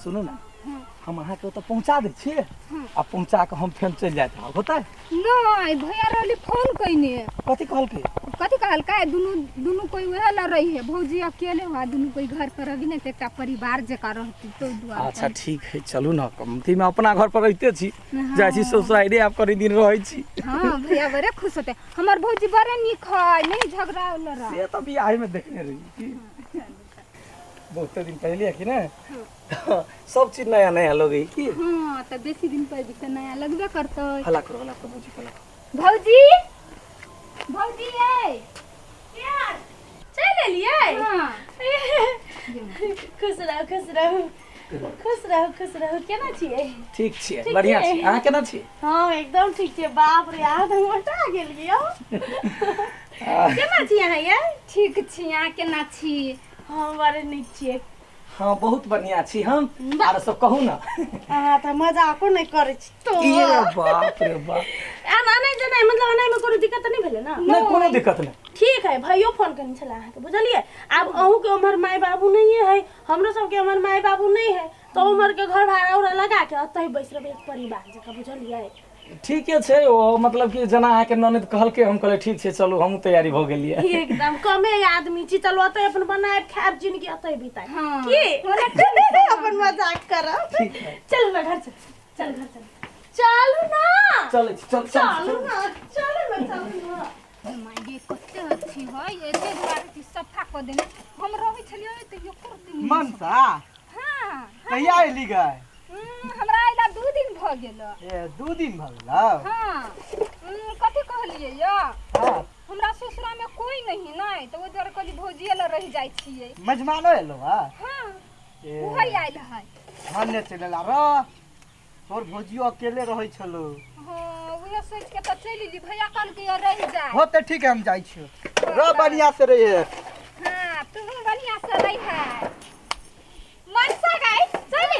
सुनू ना हम अहाँ के तो पहुंचा दे छिए आ पहुंचा के हम फेन चल जात होता नहीं भैया रहली फोन कइने कथि कहल का दुनु कोई वह ला रही है भौजी अकेले हुआ दुनु कोई घर पर अभी नहीं एकटा परिवार जका रहती तो दुआ अच्छा ठीक है चलू ना कमती में अपना घर पर रहते छी जाय छी सोसाइटी आप करी दिन रहै छी हां भैया बड़े खुश होते हमर भौजी बड़े निक है नहीं झगड़ा लड़ा से तो भी आई में देखने रही बहुत दिन पहले है कि ना सब चीज नया नया लगे की हां त बेसी दिन पहले से नया लगबे करतो हला करो भौजी हला भौजी ए यार चल लिए हां खुश रहो केना छिए ठीक छिए बढ़िया छी अहाँ केना छी हां एकदम ठीक छिए बाप रे आज हम मोटा गेलियो केना छी अहाँ ये ठीक छी अहाँ केना छी हम बड़े नीक छिए हाँ बहुत बढ़िया छी हम आर सब कहू ना अहाँ त मजाको नहीं करे छी तो ये बाप रे बाप आना नहीं जने मतलब आना में कोनो दिक्कत नहीं भेले ना नहीं कोनो दिक्कत नहीं ठीक है भाइयो फोन करनी छला अहाँ के बुझलिए अब अहू के हमर माय बाबू नहीं है हमरो सब के हमर माय बाबू नहीं है तो हमर के घर भाड़ा उड़ा लगा के अतही बैस रहबे एक परिवार जका बुझलिए ठीक है वो मतलब कि जना आके ननद कहल के हम कहले ठीक है चलो हम तैयारी हो गेलिए एकदम कमे आदमी छी चलो अतै अपन बनाए खाब जिंदगी अतै बिताए हां की अपन मजाक करब चल ना घर चल चलू ना चलू ना माय कते अच्छी है एते दुआरे सफा क देने हम रहै छलिए त यो करती मनसा हां कहिया एली गय हमरा आइला 2 दिन भ गेल ए 2 दिन भ गेल हां कथि कहलिए या हां हमरा ससुरा में कोई नहीं नै त ओ द्वारा कली भौजिए ल रह जाय छिए मेजमानो एलो हां हां ओही आइल है मान्य चलेला रो तोर भौजियो अकेले रहै छलो हां ओहे सोच के त चली भैया कल के रह जाय हो त ठीक है हम जाई छियो रो बढ़िया से रहिए हां तू बढ़िया से रह है मनसा गई चली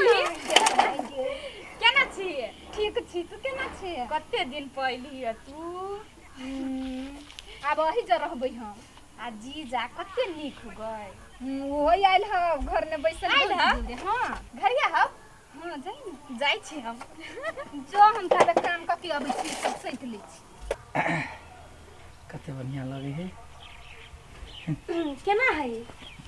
केना छी ठीक छी तू केना छी कते दिन पहली है तू अब वही ज रहबै हम आ जीजा कते नीक हो गए ओही आइल ह घर में बैसल आइल ह हां घरिया ह हां जाई छी हम जो हम तारे काम क के अबै छी सब सैत लै छी कते बढ़िया लगे है केना है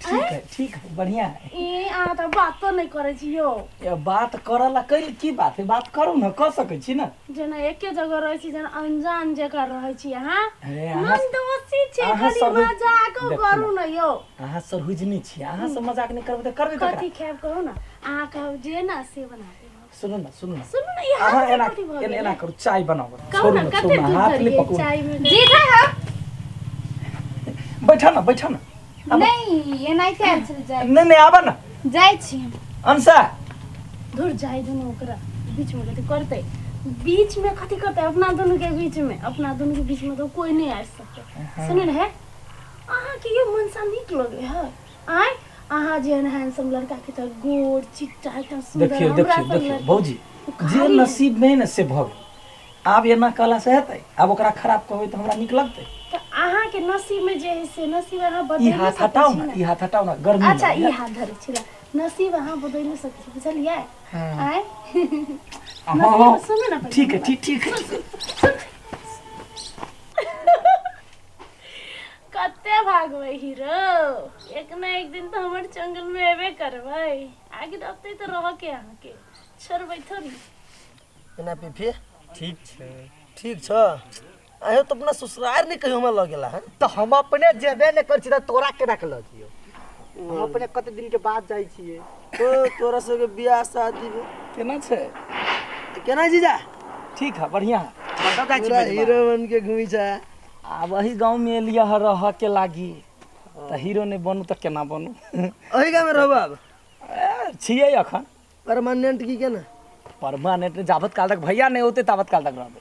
ठीक है बढ़िया है ए आ त बात तो नहीं करे छी यो ये बात करला कैल की बात है बात करू ना क सकै छी ना जना एके जगह रहै छी जना अनजान जगह रहै छी हां अरे मन दोस्ती छे खाली मजाक करू न यो अहाँ सब हुजनी छी अहाँ सब मजाक नहीं करबे त करबे कथि खेब कहो ना आ कहब जे ना से बना दे सुनो ना ये हाथ एना करू चाय बनाओ कहो ना कते हाथ ले पकड़ चाय में जी था बैठा ना नहीं ये नहीं कैल चल जाए नहीं आबा ना जाय छी हम अंसा दूर जाय दोनों ओकरा बीच में कथि करते बीच में कथि करते अपना दोनों के बीच में तो कोई नहीं आ सकते सुन रहे आहा के ये मनसा निक लगे है आय आहा जे हैंडसम लड़का के त गोर चिट्टा एकदम सुंदर देखियो भौजी जे नसीब में न से भग आब एना कला से हेतै आब ओकरा खराब कहबै त हमरा निक लगतै त आहा के नसीब में जे है से नसीब आहा बदल ई हाथ हटाओ ना गर्मी अच्छा ई हाथ धरे छिला नसीब आहा बदल सकै बुझलियै आय हां सुन ना ठीक है कते भागबै हीरो एक ना एक दिन तो हमर जंगल में एबे करबै आगे दबते तो रह के आहा के छोड़बै थोड़ी केना पिफी ठीक छ आयो त अपना ससुरार नहीं कहियो हमरा लगेला है तो हम अपने जेबे ने कर छी त तोरा केना के लगियो हम अपने कते दिन के बाद जाई छिए तो तोरा सब के बियाह शादी केना छै केना जीजा ठीक है बढ़िया है बता जाई छी हीरो बन के घुमी छ आ वही गांव में एलिया रह के लागी त हीरो नहीं बनू त केना बनू ओही गांव में रहब अब छिए अखन परमानेंट की केना परमानेंट जाबत काल तक भैया नहीं होते ताबत काल तक रहबे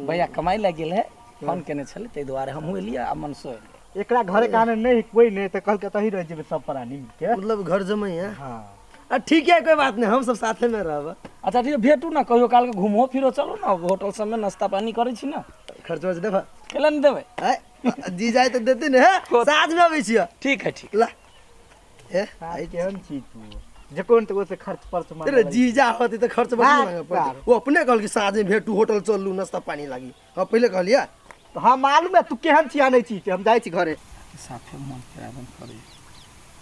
भैया कमाई लग गेल है फोन केने छले ते दुआरे हम एलिया आ मनसो एकरा घरे काने नहीं कोई नहीं त कल के तही रह जेबे सब प्राणी के मतलब घर जमै है हां ठीक है कोई बात नहीं हम सब साथे में रहब अच्छा ठीक भेटू ना कहियो काल के घूमो फिरो चलो ना होटल सब में नाश्ता पानी करे छी ना खर्चवा देबा केला नहीं देबे जी जाए तो देते ने साथ में आबै छियो ठीक है ठीक ला ए आई केहन छी तू जे कोन तो से खर्च परच मार तेरे जीजा होती तो खर्च बच मांगे पड़ते वो अपने कहल कि साँझ में भेटू होटल चलू नाश्ता पानी लागी हम पहले कहलिए तो हाँ मालूम है तू केहन छिया नहीं छी हम जाई छी घरे साथे मन प्रयागन करे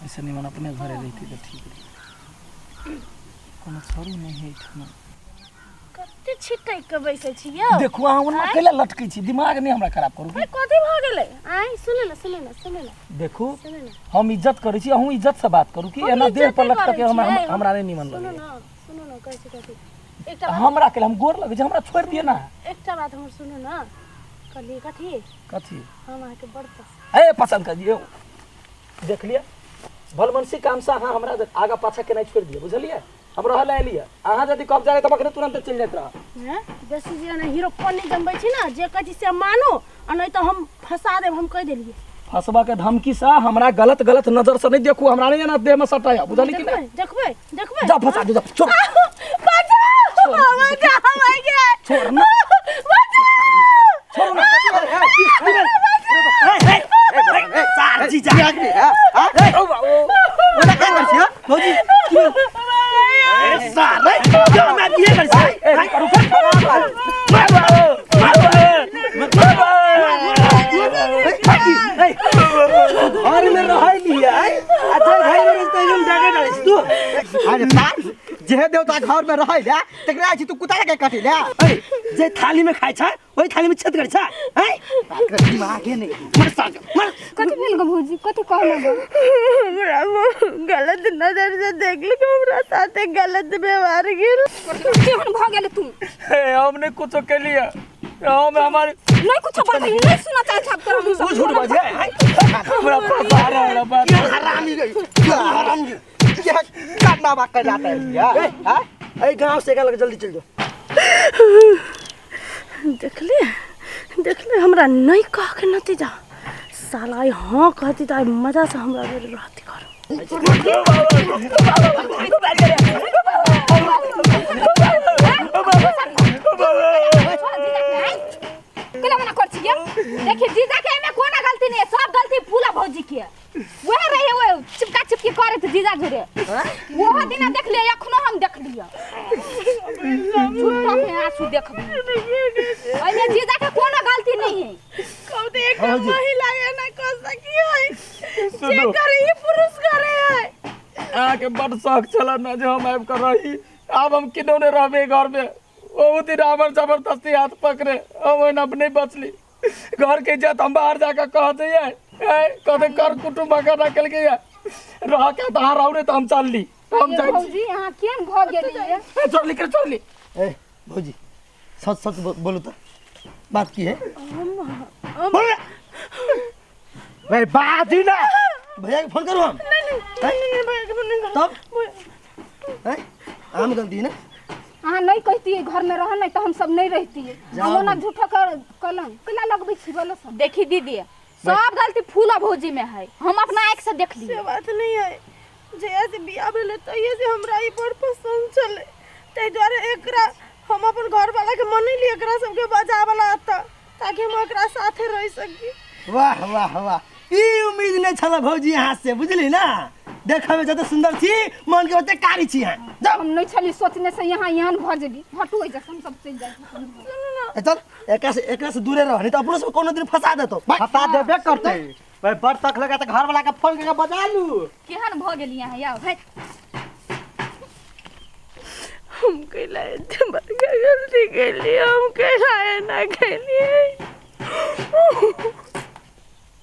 ऐसे निमन अपने घरे रहती तो ठीक रही कोनो छोरी नहीं है इठना कते छिटै के बैसे छी यौ देखो हम ना केला लटकै छी दिमाग नहीं हमरा खराब करू भाई कथी भ गेलै आई सुने ना देखो सुने ना हम इज्जत करै छी हम इज्जत से बात करू कि एना देह पर लटक के हमरा नहीं निमन लगे सुनो ना कथी एकटा हमरा के हम गोर लगे हमरा छोड़ दिए ना एकटा बात हमर सुनो ना कहलिए कथी हम आके बड़ पसंद पसंद कर दियो देख लिया भलमनसी काम से अहाँ हमरा आगा पाछा के नहीं छोड़ दिए बुझलिए हम रहल एलिए अहाँ यदि कब जाए तब अखने तुरंत चल जात रहा हैं बेसी जे ना हीरो कोनी जमबै छी ना जे कहै छी से मानो आ नहीं तो हम फंसा देब हम कह देलिए फसबा के धमकी से हमरा गलत नजर से नहीं देखू हमरा नहीं ना देह में सटाया बुझली कि नहीं देखबै जा फंसा दो जा छोड़ बचाओ छोड़ ना छोड़ ना सार जीजा ओला का कर छी भौजी सार रे मैं ये कर छी करू घर में रहै लिया अच्छा भाई मेरे तो एकदम डाके डाले छी तू अरे सार जे देवता घर में रहै ले तकरा छी तू कुत्ता के कथि ले जे थाली में खाइ छ ओई थाली में छेद करै छ हैं दिमाग नहीं मर सार मर कथी भेल गो भौजी कथी कहलो गो हमरा गलत नजर से देख ली हमरा साथे गलत व्यवहार गेल केहन भ गेल तू हमने कुछ के लिए हम हमारे नहीं कुछ बात नहीं सुना चाहे छाप कर हम तू झूठ बाजे हमरा फंसा रहा बात हरामी गई हराम क्या करना बात कर जाता है यार हैं ए गांव से गल जल्दी चल जाओ देख ले हमरा नहीं कह के नतीजा साला हाँ कहती तो मजा से हमरा बेर रहती घर कला मना कर छी देखिए जीजा के में कोना गलती नहीं है सब गलती फूला भौजी की है वह रहे वो चिपका चिपकी करे थे जीजा जुरे वो दिन देख लिया एखनो हम देख लिया झूठा में आंसू देखबी ओने जीजा के कोनो गलती नहीं है कहते एक महिला है ना कह सकी है जे करे ये पुरुष करे है आके बड़ शौक चला ना जो हम आब कर रही अब हम किन्होंने रहबे घर में वो दिन हमर जबरदस्ती हाथ पकड़े हम अब नहीं बचली घर के इज्जत हम बाहर जाकर कह दिए कहते कर कुटुंब का रखल गया रह के तहां रहू ने तो हम चल ली हम जाई भौजी यहां केन भ गेली छोड़ ली ए भौजी सच सच बोलू तो बात की है भाई बात ही ना भैया के फोन करूँ हम नहीं भैया के फोन नहीं तब हैं हम गलती है ना हां नहीं कहती है घर में रह नहीं तो हम सब नहीं रहती है हम ना झूठा कर कलम कला लगबे छी बोलो सब देखी दीदी सब गलती फूला भौजी में है हम अपना आंख से देख लिए से बात नहीं है जया से बियाह भेले तो ये से हमरा ई पर पसंद चले तै द्वारा एकरा हम अपन घर वाला के मन लिए एकरा सबके बजा वाला आता ताकि हम एकरा साथे रह सकी वाह वाह वाह ई उम्मीद नहीं छला भौजी यहाँ से बुझली ना देखा में जते सुंदर छी मन के ओते कारी छी यहाँ जब हम नहीं छली सोचने से यहाँ भजली हटू है हम सब चल जाए सुनो ना चल एकरा से दूरे रह नहीं तो अपनो से कोनो दिन फंसा देतो फंसा देबे करते भाई बड़ तक लगा तो घर वाला का फोन करके बजा लू केहन भ गेली यहाँ याओ है हम कहला गलती के लिए हम कहला ना कहलिए